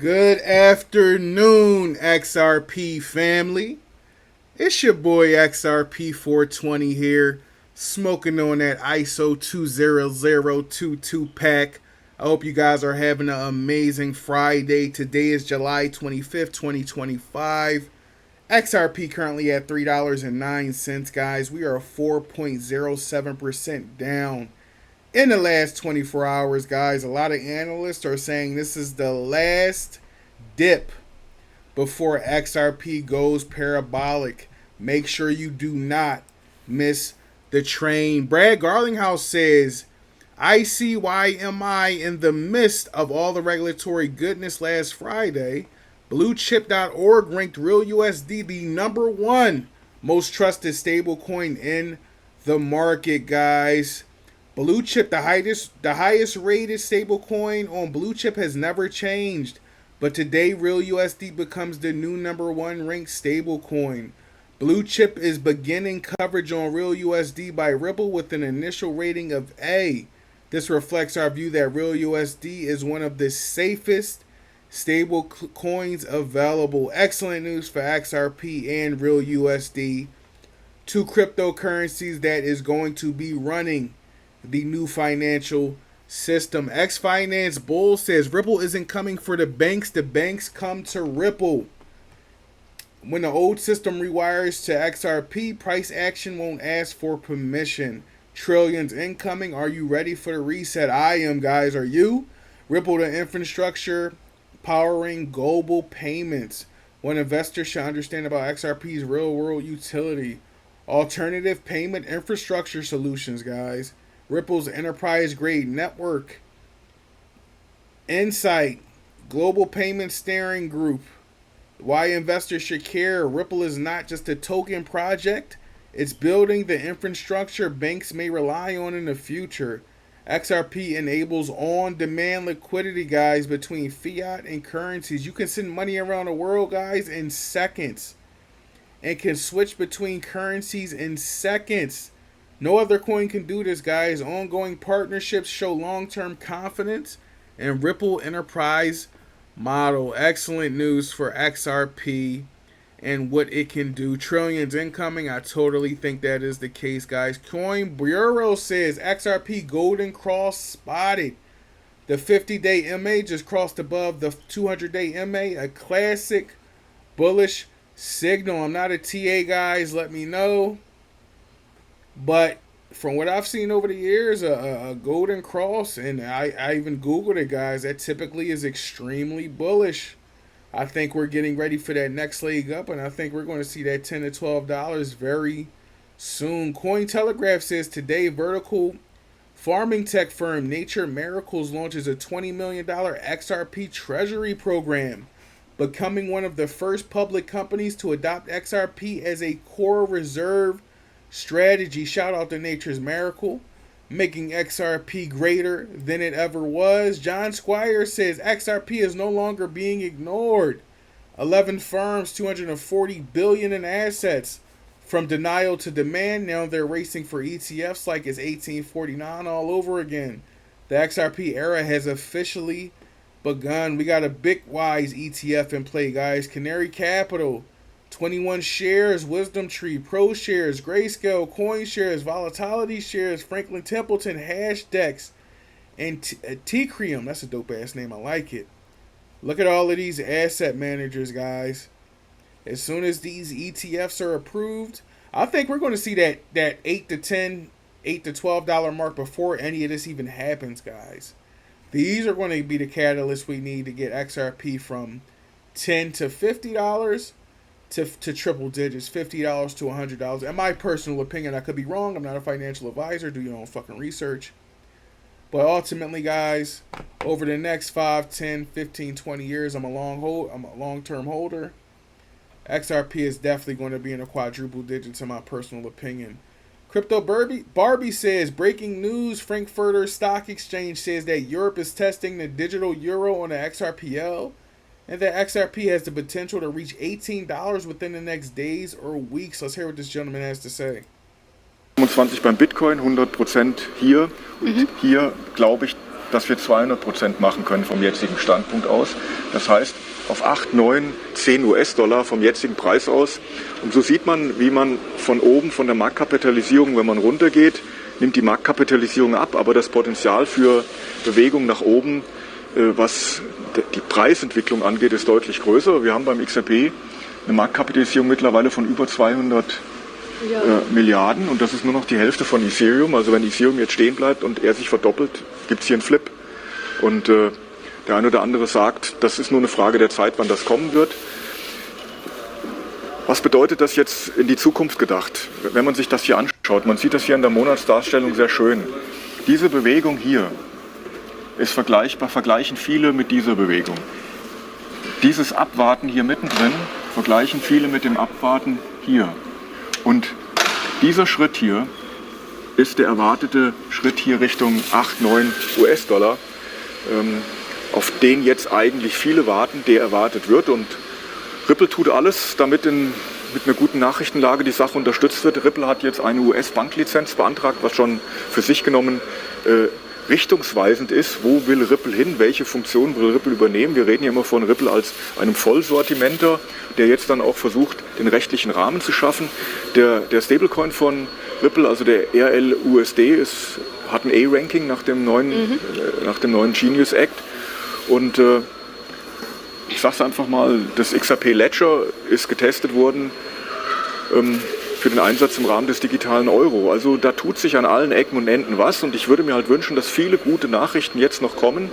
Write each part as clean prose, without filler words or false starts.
Good afternoon, XRP family. It's your boy XRP420 here, smoking on that ISO 20022 pack. I hope you guys are having an amazing Friday. Today is July 25th, 2025. XRP currently at $3.09, guys. We are 4.07% down in the last 24 hours, guys. A lot of analysts are saying this is the last dip before XRP goes parabolic. Make sure you do not miss the train. Brad Garlinghouse says, ICYMI in the midst of all the regulatory goodness last Friday, BlueChip.org ranked RLUSD the #1 most trusted stablecoin in the market, guys. Blue Chip, the highest rated stablecoin on Blue Chip, has never changed. But today, RLUSD becomes the new #1 ranked stablecoin. Blue Chip is beginning coverage on RLUSD by Ripple with an initial rating of A. This reflects our view that RLUSD is one of the safest stable coins available. Excellent news for XRP and RLUSD, two cryptocurrencies that is going to be running the new financial system. X Finance Bull says Ripple isn't coming for the banks come to Ripple. When the old system rewires to XRP, price action won't ask for permission. Trillions incoming. Are you ready for the reset? I am, guys. Are you? Ripple, the infrastructure powering global payments. What investors should understand about XRP's real world utility. Alternative payment infrastructure solutions, guys. Ripple's enterprise-grade network. Insight. Global Payment Steering Group. Why investors should care. Ripple is not just a token project. It's building the infrastructure banks may rely on in the future. XRP enables on-demand liquidity, guys, between fiat and currencies. You can send money around the world, guys, in seconds. And can switch between currencies in seconds. No other coin can do this, guys. Ongoing partnerships show long-term confidence in Ripple enterprise model. Excellent news for XRP and what it can do. Trillions incoming. I totally think that is the case, guys. Coin Bureau says XRP Golden Cross spotted. The 50-day MA just crossed above the 200-day MA. A classic bullish signal. I'm not a TA, guys. Let me know. But from what I've seen over the years, a golden cross, and I even Googled it, guys, that typically is extremely bullish. I think we're getting ready for that next leg up, and I think we're going to see that $10 to $12 very soon. Cointelegraph says today, vertical farming tech firm Nature Miracles launches a $20 million XRP treasury program, becoming one of the first public companies to adopt XRP as a core reserve strategy. Shout out to Nature's Miracle, making XRP greater than it ever was. John Squire says XRP is no longer being ignored. 11 firms, $240 billion in assets. From denial to demand, now they're racing for ETFs like it's 1849 all over again. The XRP era has officially begun. We got a Bitwise ETF in play, guys. Canary Capital, 21 shares, Wisdom Tree, Pro Shares, Grayscale, Coin Shares, Volatility Shares, Franklin Templeton, Hashdex, and Tcrium. That's a dope-ass name. I like it. Look at all of these asset managers, guys. As soon as these ETFs are approved, I think we're going to see that $8 to $12 mark before any of this even happens, guys. These are going to be the catalysts we need to get XRP from $10 to $50 to triple digits, $50 to $100. In my personal opinion, I could be wrong. I'm not a financial advisor. Do your own fucking research. But ultimately, guys, over the next 5, 10, 15, 20 years, I'm a long-term holder. XRP is definitely going to be in the quadruple digits, in my personal opinion. Crypto Barbie says, breaking news, Frankfurter Stock Exchange says that Europe is testing the digital euro on the XRPL, and that XRP has the potential to reach $18 within the next days or weeks. Let's hear what this gentleman has to say. 25 beim Bitcoin, 100% hier. Und hier glaube ich, dass wir 200% machen können vom jetzigen Standpunkt aus. Das heißt, auf 8, 9, 10 US-Dollar vom jetzigen Preis aus. Und so sieht man, wie man von oben, von der Marktkapitalisierung, wenn man runtergeht, nimmt die Marktkapitalisierung ab, aber das Potenzial für Bewegung nach oben, was die Preisentwicklung angeht, ist deutlich größer. Wir haben beim XRP eine Marktkapitalisierung mittlerweile von über 200 Milliarden und das ist nur noch die Hälfte von Ethereum. Also wenn Ethereum jetzt stehen bleibt und er sich verdoppelt, gibt es hier einen Flip. Und der eine oder andere sagt, das ist nur eine Frage der Zeit, wann das kommen wird. Was bedeutet das jetzt in die Zukunft gedacht? Wenn man sich das hier anschaut, man sieht das hier in der Monatsdarstellung sehr schön. Diese Bewegung hier ist vergleichbar, vergleichen viele mit dieser Bewegung. Dieses Abwarten hier mittendrin vergleichen viele mit dem Abwarten hier. Und dieser Schritt hier ist der erwartete Schritt hier Richtung 8, 9 US-Dollar, auf den jetzt eigentlich viele warten, der erwartet wird. Und Ripple tut alles, damit mit einer guten Nachrichtenlage die Sache unterstützt wird. Ripple hat jetzt eine US-Banklizenz beantragt, was schon für sich genommen richtungsweisend ist. Wo will Ripple hin? Welche Funktion will Ripple übernehmen? Wir reden ja immer von Ripple als einem Vollsortimenter, der jetzt dann auch versucht, den rechtlichen Rahmen zu schaffen. Der Stablecoin von Ripple, also der RLUSD, hat ein A-Ranking nach dem neuen Genius Act. Und ich sage es einfach mal, das XRP Ledger ist getestet worden für den Einsatz im Rahmen des digitalen Euro. Also da tut sich an allen Ecken und Enden was und ich würde mir halt wünschen, dass viele gute Nachrichten jetzt noch kommen,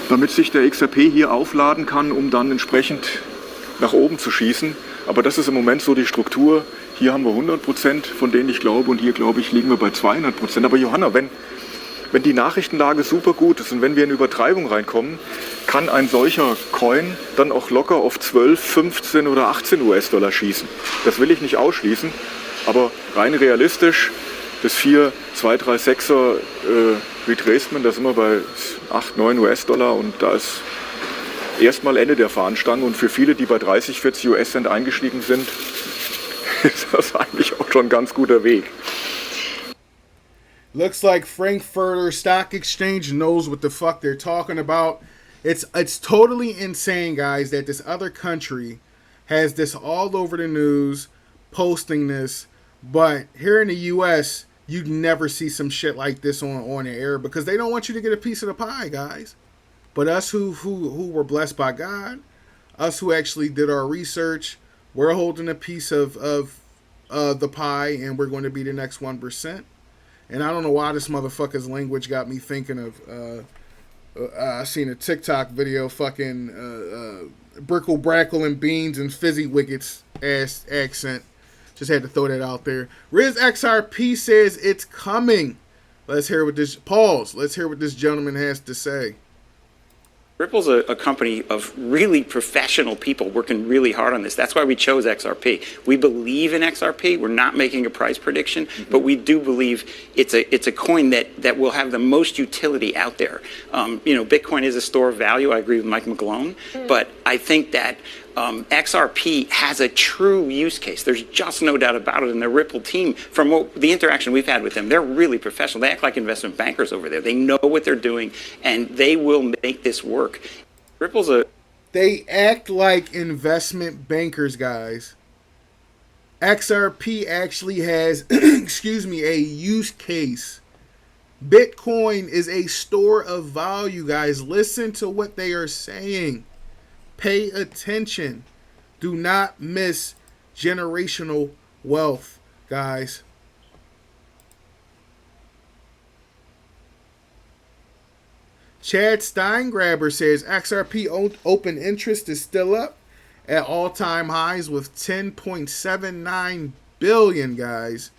damit sich der XRP hier aufladen kann, um dann entsprechend nach oben zu schießen. Aber das ist im Moment so die Struktur. Hier haben wir 100%, von denen ich glaube, und hier, glaube ich, liegen wir bei 200%. Aber Johanna, wenn die Nachrichtenlage super gut ist und wenn wir in Übertreibung reinkommen, kann ein solcher Coin dann auch locker auf 12, 15 oder 18 US-Dollar schießen. Das will ich nicht ausschließen, aber rein realistisch, das 4, 2, 3, 6er Retracement, da sind wir bei 8, 9 US-Dollar und da ist erstmal Ende der Fahnenstange und für viele, die bei 30, 40 US-Cent eingestiegen sind, ist das eigentlich auch schon ein ganz guter Weg. Looks like Frankfurter Stock Exchange knows what the fuck they're talking about. It's totally insane, guys, that this other country has this all over the news, posting this, but here in the U.S., you never see some shit like this on the air because they don't want you to get a piece of the pie, guys. But us who were blessed by God, us who actually did our research, we're holding a piece of the pie, and we're going to be the next 1%. And I don't know why this motherfucker's language got me thinking of, I seen a TikTok video, fucking brickle, brackle, and beans and fizzy wickets ass accent. Just had to throw that out there. Riz XRP says it's coming. Let's hear what this, pause, let's hear what this gentleman has to say. Ripple's a company of really professional people working really hard on this. That's why we chose XRP. We believe in XRP. We're not making a price prediction, but we do believe it's a coin that will have the most utility out there. Bitcoin is a store of value. I agree with Mike McGlone, but I think that XRP has a true use case. There's just no doubt about it. And the Ripple team, from the interaction we've had with them, they're really professional. They act like investment bankers over there. They know what they're doing, and they will make this work. They act like investment bankers, guys. XRP actually has, a use case. Bitcoin is a store of value, guys. Listen to what they are saying. Pay attention. Do not miss generational wealth, guys. Chad Steingraber says XRP open interest is still up at all-time highs with 10.79 billion, guys.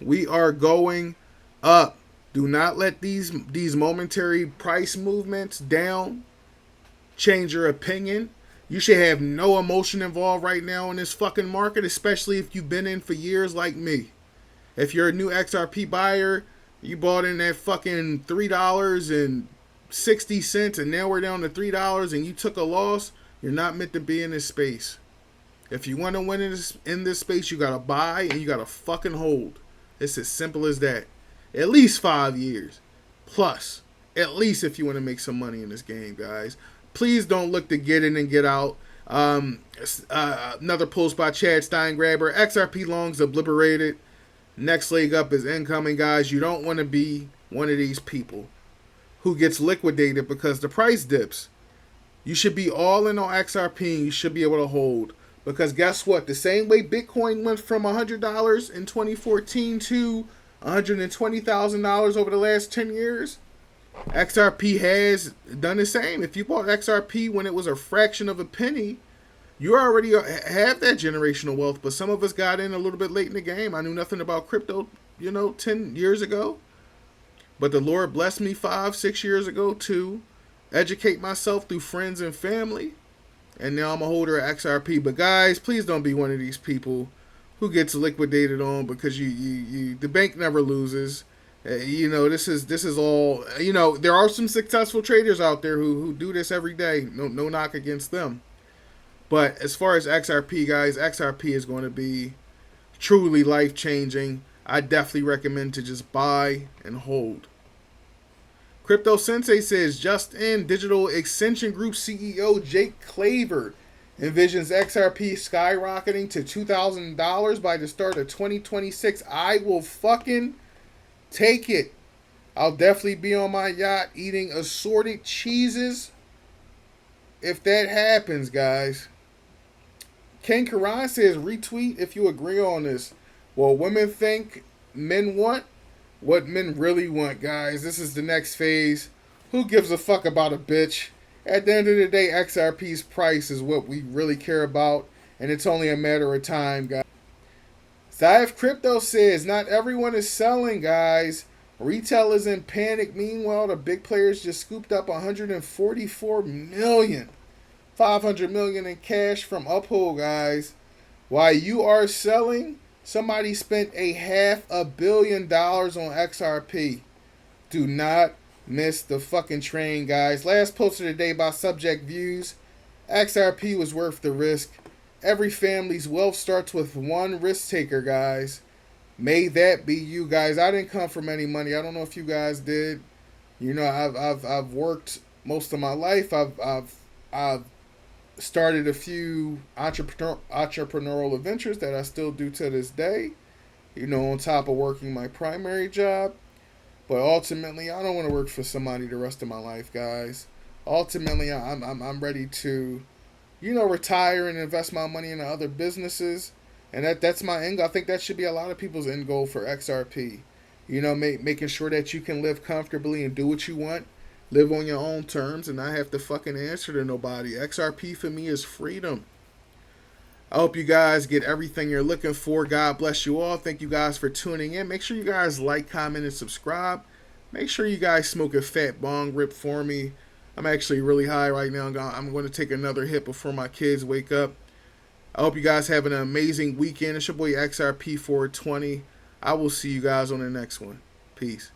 We are going up. Do not let these momentary price movements down change your opinion. You should have no emotion involved right now in this fucking market, especially if you've been in for years like me. If you're a new XRP buyer, you bought in at fucking $3.60 and now we're down to $3 and you took a loss, you're not meant to be in this space. If you want to win in this space, you gotta buy and you gotta fucking hold. It's as simple as that. At least 5 years plus. At least if you want to make some money in this game, guys. Please don't look to get in and get out. Another post by Chad Steingraber. XRP longs obliterated. Next leg up is incoming, guys. You don't want to be one of these people who gets liquidated because the price dips. You should be all in on XRP and you should be able to hold. Because guess what? The same way Bitcoin went from $100 in 2014 to $120,000 over the last 10 years, XRP has done the same. If you bought XRP when it was a fraction of a penny, you already have that generational wealth. But some of us got in a little bit late in the game. I knew nothing about crypto, 10 years ago. But the Lord blessed me 5-6 years ago to educate myself through friends and family. And now I'm a holder of XRP. But guys, please don't be one of these people who gets liquidated on because the bank never loses. This is all, there are some successful traders out there who do this every day. No knock against them. But as far as XRP, guys, XRP is going to be truly life-changing. I definitely recommend to just buy and hold. Crypto Sensei says, just in, Digital Extension Group CEO Jake Claver envisions XRP skyrocketing to $2,000 by the start of 2026. I will fucking take it. I'll definitely be on my yacht eating assorted cheeses if that happens, guys. Ken Karan says, retweet if you agree on this. Well, women think men want what men really want, guys. This is the next phase. Who gives a fuck about a bitch? At the end of the day, XRP's price is what we really care about, and it's only a matter of time, guys. Zaif Crypto says, not everyone is selling, guys. Retail is in panic. Meanwhile, the big players just scooped up $144 million. $500 million in cash from Uphold, guys. While you are selling, somebody spent $500 million on XRP. Do not miss the fucking train, guys. Last post of the day by Subject Views. XRP was worth the risk. Every family's wealth starts with one risk taker, guys. May that be you, guys. I didn't come from any money. I don't know if you guys did. I've worked most of my life. I've started a few entrepreneurial adventures that I still do to this day, on top of working my primary job. But ultimately, I don't want to work for somebody the rest of my life, guys. Ultimately, I'm ready to, retire and invest my money into other businesses. And that's my end goal. I think that should be a lot of people's end goal for XRP. Making sure that you can live comfortably and do what you want. Live on your own terms and not have to fucking answer to nobody. XRP for me is freedom. I hope you guys get everything you're looking for. God bless you all. Thank you guys for tuning in. Make sure you guys like, comment, and subscribe. Make sure you guys smoke a fat bong rip for me. I'm actually really high right now. I'm going to take another hit before my kids wake up. I hope you guys have an amazing weekend. It's your boy XRP420. I will see you guys on the next one. Peace.